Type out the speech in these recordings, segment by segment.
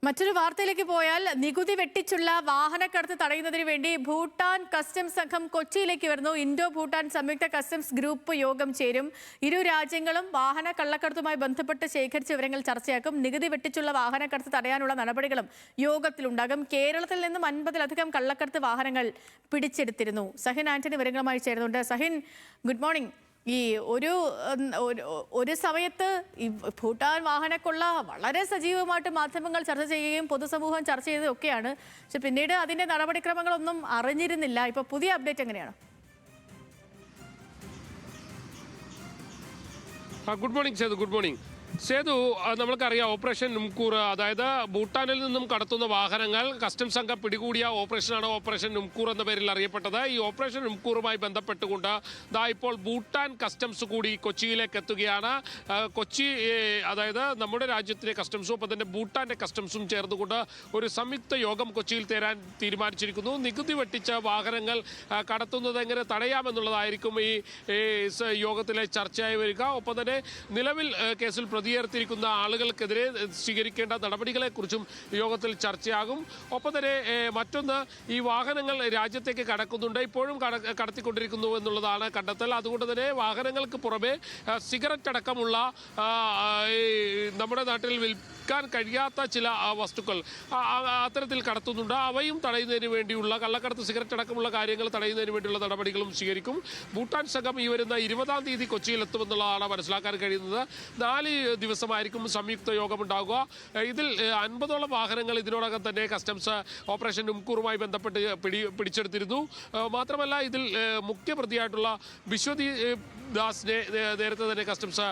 മറ്റൊരു വാർത്തയിലേക്ക് പോയാൽ നികുതി വെട്ടിച്ചുള്ള വാഹനക്കടത്ത് തടയുന്നതിന് വേണ്ടി ഭൂട്ടാൻ കസ്റ്റംസ് സംഘം കൊച്ചിയിലേക്ക് വരുന്നു. ഇൻഡോ ഭൂട്ടാൻ സംയുക്ത കസ്റ്റംസ് ഗ്രൂപ്പ് യോഗം ചേരും. ഇരു രാജ്യങ്ങളും വാഹന കള്ളക്കടത്തുമായി ബന്ധപ്പെട്ട് ശേഖരിച്ച വിവരങ്ങൾ ചർച്ചയാക്കും. നികുതി വെട്ടിച്ചുള്ള വാഹനക്കടത്ത് തടയാനുള്ള നടപടികളും യോഗത്തിലുണ്ടാകും. കേരളത്തിൽ നിന്നും 50-ലധികം കള്ളക്കടത്ത് വാഹനങ്ങൾ പിടിച്ചെടുത്തിരുന്നു. സഹിൻ ആന്റണി വിവരങ്ങളുമായി ചേരുന്നുണ്ട്. Sahin, good morning. ഈ ഒരു സമയത്ത് ഈ ഭൂട്ടാൻ വാഹനക്കൊള്ള വളരെ സജീവമായിട്ട് മാധ്യമങ്ങൾ ചർച്ച ചെയ്യുകയും പൊതുസമൂഹം ചർച്ച ചെയ്തതൊക്കെയാണ്. പക്ഷെ പിന്നീട് അതിന്റെ നടപടിക്രമങ്ങളൊന്നും അറിഞ്ഞിരുന്നില്ല. ഇപ്പൊ പുതിയ അപ്ഡേറ്റ് എങ്ങനെയാണ്? Good morning Sethu. Good morning Sethu. നമ്മൾക്കറിയാം ഓപ്പറേഷൻ നുംകൂർ, അതായത് ഭൂട്ടാനിൽ നിന്നും കടത്തുന്ന വാഹനങ്ങൾ കസ്റ്റംസ് സംഘം പിടികൂടിയ ഓപ്പറേഷനാണ് ഓപ്പറേഷൻ നുംകൂർ എന്ന പേരിൽ അറിയപ്പെട്ടത്. ഈ ഓപ്പറേഷൻ നുംകൂറുമായി ബന്ധപ്പെട്ടുകൊണ്ട് ഇപ്പോൾ ഭൂട്ടാൻ കസ്റ്റംസ് കൂടി കൊച്ചിയിലേക്ക് എത്തുകയാണ്. കൊച്ചി, അതായത് നമ്മുടെ രാജ്യത്തിലെ കസ്റ്റംസും ഒപ്പം തന്നെ ഭൂട്ടാന്റെ കസ്റ്റംസും ചേർന്നുകൊണ്ട് ഒരു സംയുക്ത യോഗം കൊച്ചിയിൽ ചേരാൻ തീരുമാനിച്ചിരിക്കുന്നു. നികുതി വെട്ടിച്ച വാഹനങ്ങൾ കടത്തുന്നത് എങ്ങനെ തടയാമെന്നുള്ളതായിരിക്കും ഈ യോഗത്തിലെ ചർച്ചയായി വരിക. ഒപ്പം തന്നെ നിലവിൽ കേസിൽ പ്രതിയേർത്തിരിക്കുന്ന ആളുകൾക്കെതിരെ സ്വീകരിക്കേണ്ട നടപടികളെക്കുറിച്ചും യോഗത്തിൽ ചർച്ചയാകും. ഒപ്പം തന്നെ മറ്റൊന്ന്, ഈ വാഹനങ്ങൾ രാജ്യത്തേക്ക് കടക്കുന്നുണ്ട്, ഇപ്പോഴും കടത്തിക്കൊണ്ടിരിക്കുന്നു എന്നുള്ളതാണ് കണ്ടെത്തൽ. അതുകൊണ്ട് തന്നെ വാഹനങ്ങൾക്ക് പുറമെ സിഗരറ്റ് അടക്കമുള്ള നമ്മുടെ നാട്ടിൽ വിൽക്കാൻ കഴിയാത്ത ചില വസ്തുക്കൾ അത്തരത്തിൽ കടത്തുന്നുണ്ട്. അവയും തടയുന്നതിന് വേണ്ടിയുള്ള കള്ളക്കടത്ത്, സിഗരറ്റ് അടക്കമുള്ള കാര്യങ്ങൾ തടയുന്നതിന് വേണ്ടിയുള്ള നടപടികളും സ്വീകരിക്കും. ഭൂട്ടാൻ സംഘം ഈ വരുന്ന 20-ാം തീയതി കൊച്ചിയിലെത്തുമെന്നുള്ളതാണ് മനസ്സിലാക്കാൻ കഴിയുന്നത്. 4 ദിവസമായിരിക്കും സംയുക്ത യോഗമുണ്ടാകുക. ഇതിൽ 50ഓളം വാഹനങ്ങൾ ഇതിനോടകം തന്നെ കസ്റ്റംസ് ഓപ്പറേഷൻ നുംകൂറുമായി ബന്ധപ്പെട്ട് പിടിച്ചെടുത്തിരുന്നു. മാത്രമല്ല, ഇതിൽ മുഖ്യപ്രതിയായിട്ടുള്ള ബിശ്വദീപ് ദാസിനെ നേരത്തെ തന്നെ കസ്റ്റംസ്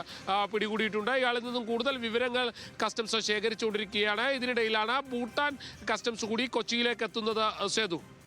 പിടികൂടിയിട്ടുണ്ട്. ഇയാളിൽ നിന്നും കൂടുതൽ വിവരങ്ങൾ കസ്റ്റംസ് ശേഖരിച്ചുകൊണ്ടിരിക്കുകയാണ്. ഇതിനിടയിലാണ് ഭൂട്ടാൻ കസ്റ്റംസ് കൂടി കൊച്ചിയിലേക്ക് എത്തുന്നത്. സേതു.